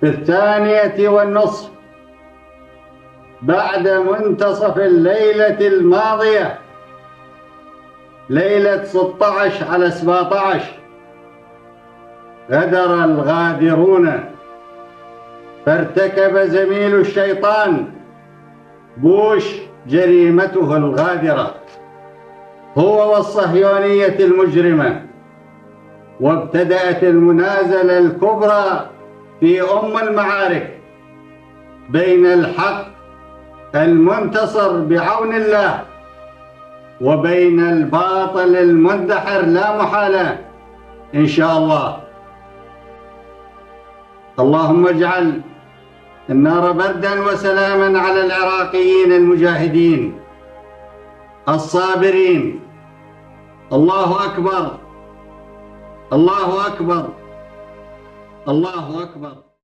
في 2:30 بعد منتصف الليلة الماضية، ليلة 16/17، غدر الغادرون، فارتكب زميل الشيطان بوش جريمته الغادرة هو والصهيونية المجرمة، وابتدأت المنازلة الكبرى في المعارك بين الحق المنتصر بعون الله وبين الباطل المندحر لا محالة إن شاء الله. اللهم اجعل النار بردا وسلاما على العراقيين المجاهدين الصابرين. الله أكبر، الله أكبر، الله أكبر.